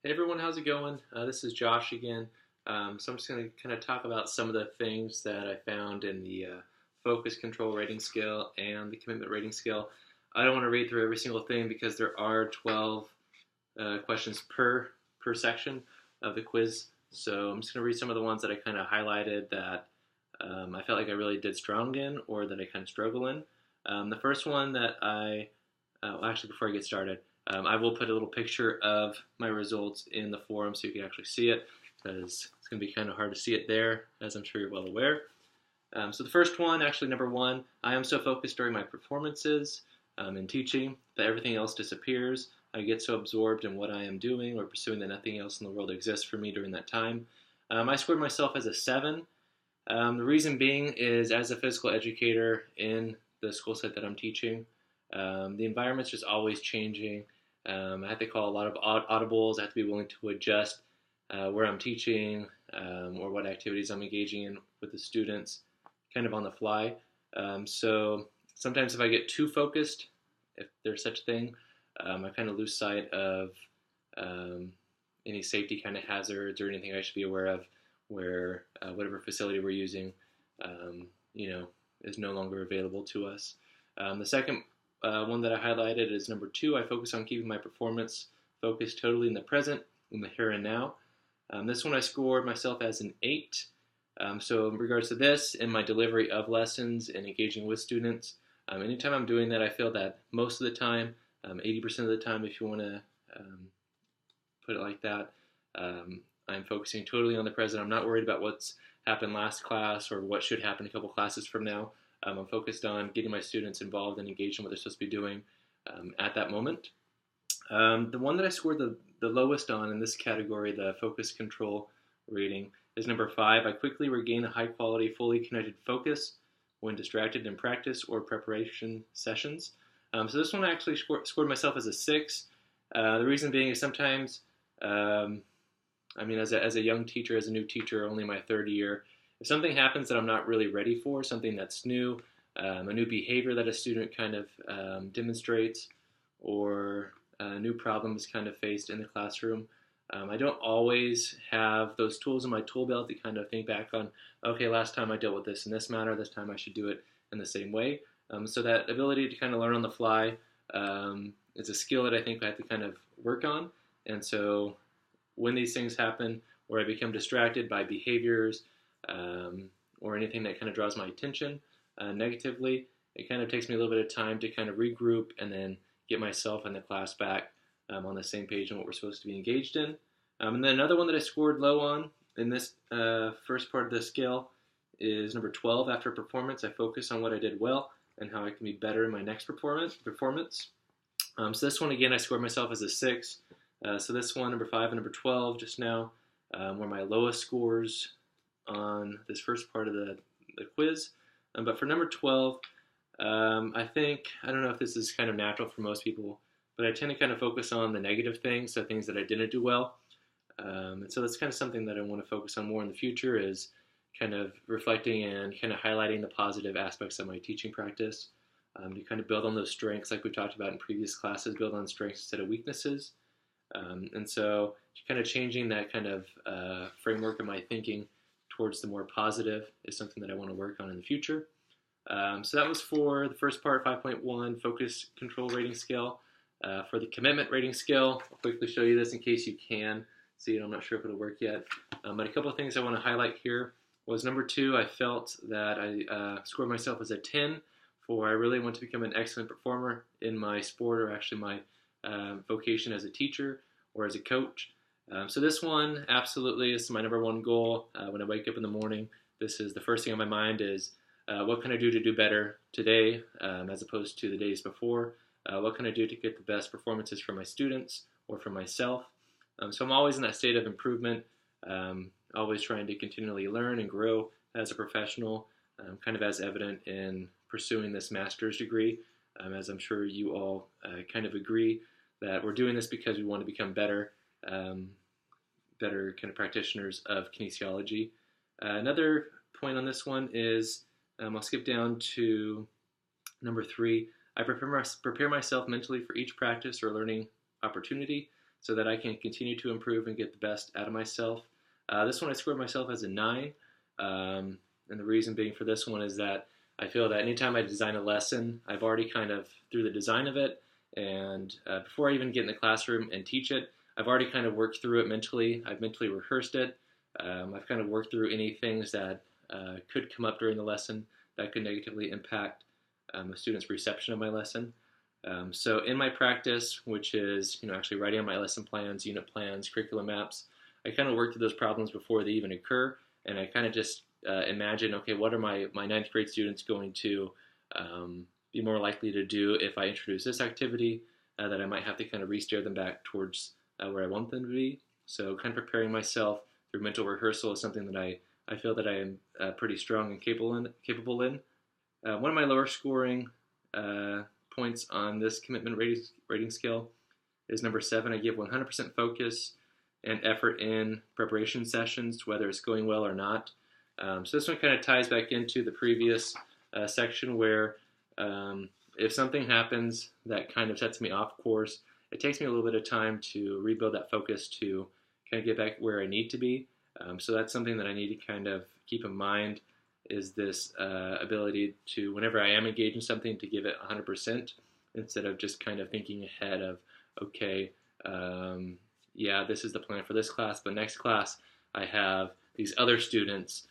Hey everyone, how's it going? This is Josh again. So I'm just going to kind of talk about some of the things that I found in the focus control rating scale and the commitment rating scale. I don't want to read through every single thing because there are 12 questions per section of the quiz. So I'm just going to read some of the ones that I kind of highlighted that I felt like I really did strong in or that I kind of struggle in. The first one that actually before I get started, I will put a little picture of my results in the forum so you can actually see it because it's going to be kind of hard to see it there, as I'm sure you're well aware. So the first one, actually number one, I am so focused during my performances in teaching that everything else disappears. I get so absorbed in what I am doing or pursuing that nothing else in the world exists for me during that time. I scored myself as a 7. The reason being is as a physical educator in the school site that I'm teaching, the environment's just always changing. I have to call a lot of audibles. I have to be willing to adjust where I'm teaching or what activities I'm engaging in with the students kind of on the fly. So sometimes if I get too focused, if there's such a thing, I kind of lose sight of any safety kind of hazards or anything I should be aware of where whatever facility we're using, you know, is no longer available to us. The second one that I highlighted is number 2. I focus on keeping my performance focused totally in the present, in the here and now. This one I scored myself as an 8. So in regards to this, in my delivery of lessons and engaging with students, anytime I'm doing that, I feel that most of the time, 80% of the time, if you want to put it like that, I'm focusing totally on the present. I'm not worried about what's happened last class or what should happen a couple classes from now. I'm focused on getting my students involved and engaged in what they're supposed to be doing at that moment. The one that I scored the lowest on in this category, the focus control rating, is number 5. I quickly regain a high quality, fully connected focus when distracted in practice or preparation sessions. So this one I actually scored myself as a 6. The reason being is sometimes, as a young teacher, as a new teacher, only my 3rd year, if something happens that I'm not really ready for, something that's new, a new behavior that a student kind of demonstrates, or a new problem is kind of faced in the classroom, I don't always have those tools in my tool belt to kind of think back on, okay, last time I dealt with this in this manner, this time I should do it in the same way. So that ability to kind of learn on the fly is a skill that I think I have to kind of work on. And so when these things happen where I become distracted by behaviors or anything that kind of draws my attention negatively, it kind of takes me a little bit of time to kind of regroup and then get myself and the class back on the same page on what we're supposed to be engaged in. And then another one that I scored low on in this first part of the scale is number 12. After performance, I focus on what I did well and how I can be better in my next performance. So this one, again, I scored myself as a 6. So this one, number 5 and number 12 just now, were my lowest scores on this first part of the quiz. But for number 12, I don't know if this is kind of natural for most people, but I tend to kind of focus on the negative things, so things that I didn't do well. And so that's kind of something that I want to focus on more in the future, is kind of reflecting and kind of highlighting the positive aspects of my teaching practice, to kind of build on those strengths like we talked about in previous classes, build on strengths instead of weaknesses. And so kind of changing that kind of framework of my thinking towards the more positive is something that I want to work on in the future. So that was for the first part, 5.1 focus control rating scale. For the commitment rating scale, I'll quickly show you this in case you can see it. I'm not sure if it'll work yet. But a couple of things I want to highlight here was number 2, I felt that I scored myself as a 10 for I really want to become an excellent performer in my sport, or actually my vocation as a teacher or as a coach. So this one, absolutely, is my number 1 goal. When I wake up in the morning, this is the first thing on my mind is what can I do to do better today as opposed to the days before? What can I do to get the best performances for my students or for myself? So I'm always in that state of improvement, always trying to continually learn and grow as a professional, kind of as evident in pursuing this master's degree, as I'm sure you all kind of agree that we're doing this because we want to become better kind of practitioners of kinesiology. Another point on this one is, I'll skip down to number 3. I prepare myself mentally for each practice or learning opportunity. so that I can continue to improve and get the best out of myself. This one I scored myself as a 9, and the reason being for this one is that I feel that anytime I design a lesson, I've already kind of, through the design of it, and before I even get in the classroom and teach it, I've already kind of worked through it mentally. I've mentally rehearsed it. I've kind of worked through any things that could come up during the lesson that could negatively impact a student's reception of my lesson. So in my practice, which is actually writing on my lesson plans, unit plans, curriculum maps, I kind of work through those problems before they even occur, and I kind of just imagine, okay, what are my ninth grade students going to be more likely to do if I introduce this activity that I might have to kind of re-steer them back towards where I want them to be. So kind of preparing myself through mental rehearsal is something that I feel that I am pretty strong and capable in. One of my lower scoring points on this commitment rating scale is number 7. I give 100% focus and effort in preparation sessions, whether it's going well or not. So this one kind of ties back into the previous section where if something happens that kind of sets me off course, it takes me a little bit of time to rebuild that focus to kind of get back where I need to be. So that's something that I need to kind of keep in mind, is this ability to, whenever I am engaged in something, to give it 100% instead of just kind of thinking ahead of, okay, yeah, this is the plan for this class, but next class I have these other students.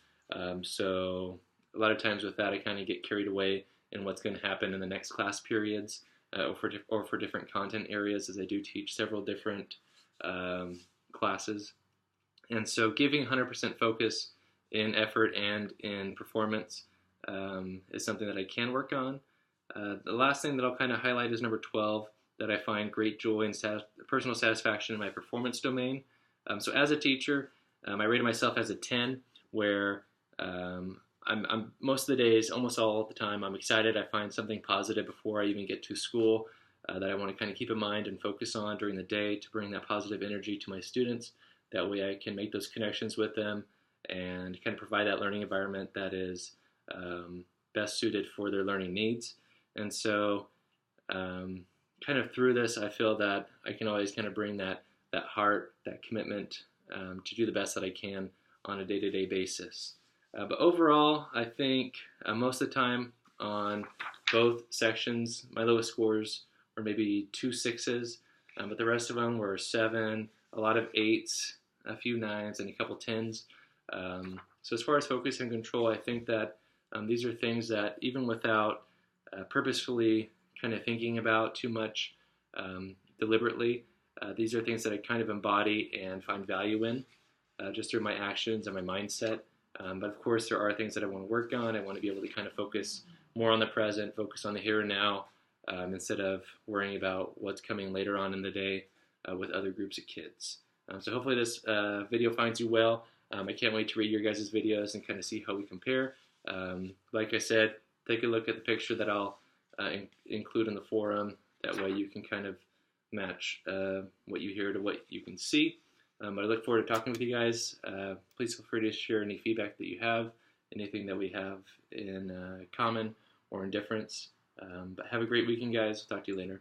So a lot of times with that, I kind of get carried away in what's going to happen in the next class periods or for different content areas, as I do teach several different classes. And so giving 100% focus in effort and in performance is something that I can work on. The last thing that I'll kind of highlight is number 12, that I find great joy and personal satisfaction in my performance domain. So as a teacher, I rated myself as a 10, where I'm most of the days, almost all the time, I'm excited. I find something positive before I even get to school that I want to kind of keep in mind and focus on during the day to bring that positive energy to my students. That way I can make those connections with them and kind of provide that learning environment that is best suited for their learning needs. And so kind of through this, I feel that I can always kind of bring that heart, that commitment to do the best that I can on a day-to-day basis. But overall, I think most of the time on both sections, my lowest scores were maybe 2 6s, but the rest of them were 7, a lot of 8s, a few 9s, and a couple 10s. So as far as focus and control, I think that these are things that even without purposefully kind of thinking about too much deliberately, these are things that I kind of embody and find value in just through my actions and my mindset. But of course, there are things that I want to work on. I want to be able to kind of focus more on the present, focus on the here and now, instead of worrying about what's coming later on in the day with other groups of kids. So hopefully this video finds you well. I can't wait to read your guys' videos and kind of see how we compare. Like I said, take a look at the picture that I'll include in the forum. That way you can kind of match what you hear to what you can see. But I look forward to talking with you guys. Please feel free to share any feedback that you have, anything that we have in common or in difference. But have a great weekend, guys. Talk to you later.